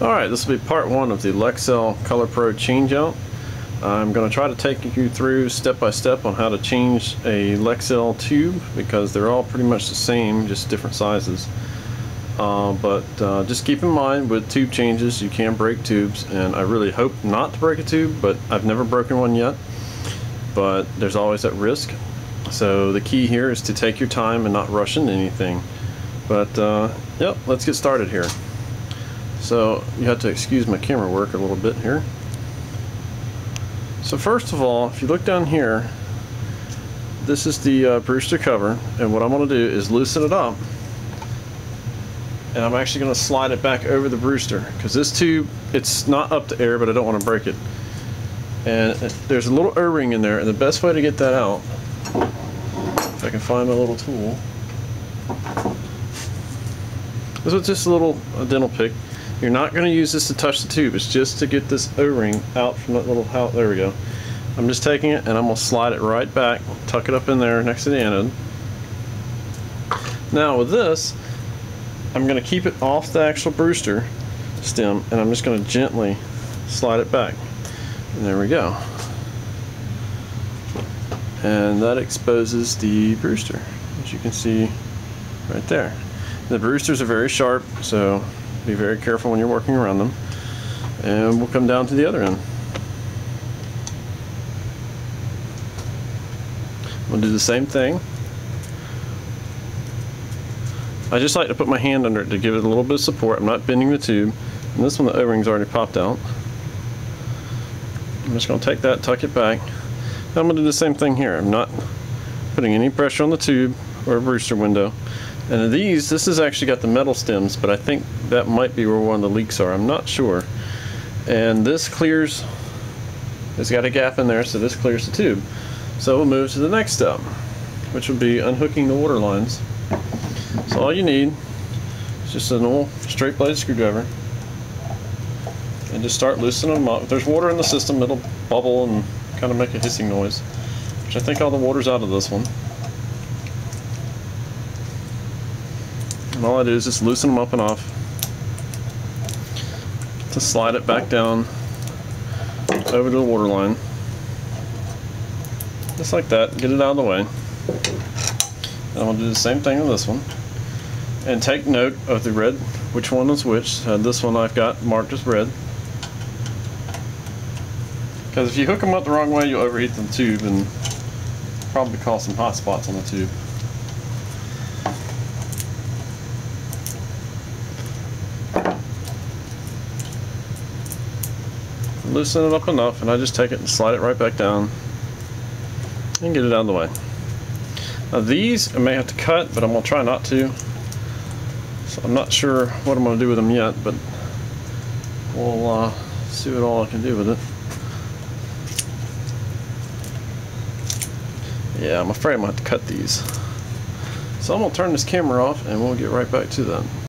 Alright, this will be part one of the Lexel ColorPro changeout. I'm going to try to take you through step by step on how to change a Lexel tube because they're all pretty much the same, just different sizes. But just keep in mind with tube changes you can break tubes, and I really hope not to break a tube, but I've never broken one yet. But there's always that risk. So the key here is to take your time and not rush into anything. But yep, let's get started here. So you have to excuse my camera work a little bit here. So first of all, if you look down here, this is the Brewster cover, and what I'm going to do is loosen it up, and I'm actually going to slide it back over the Brewster because this tube, it's not up to air, but I don't want to break it. And there's a little O-ring in there, and the best way to get that out, if I can find my little tool, this is just a little dental pick. You're not going to use this to touch the tube, it's just to get this O-ring out from that little, there we go. I'm just taking it and I'm going to slide it right back, tuck it up in there next to the anode. Now with this, I'm going to keep it off the actual Brewster stem, and I'm just going to gently slide it back. And there we go. And that exposes the Brewster, as you can see right there. The Brewsters are very sharp, so be very careful when you're working around them. And we'll come down to the other end. We'll do the same thing. I just like to put my hand under it to give it a little bit of support. I'm not bending the tube. And this one, the O-ring's already popped out. I'm just going to take that, tuck it back. Now I'm going to do the same thing here. I'm not putting any pressure on the tube or Brewster window. And this has actually got the metal stems, but I think that might be where one of the leaks are. I'm not sure. And this clears, it's got a gap in there, so this clears the tube. So we'll move to the next step, which would be unhooking the water lines. So all you need is just a normal straight blade screwdriver, and just start loosening them up. If there's water in the system, it'll bubble and kind of make a hissing noise, which I think all the water's out of this one. And all I do is just loosen them up and off to slide it back down over to the water line. Just like that, get it out of the way. And I'll do the same thing with this one. And take note of the red, which one is which. This one I've got marked as red. Because if you hook them up the wrong way, you'll overheat the tube and probably cause some hot spots on the tube. Loosen it up enough, and I just take it and slide it right back down and get it out of the way. Now these I may have to cut, but I'm going to try not to. So I'm not sure what I'm going to do with them yet, but we'll see what all I can do with it. Yeah, I'm afraid I'm going to have to cut these. So I'm going to turn this camera off and we'll get right back to that.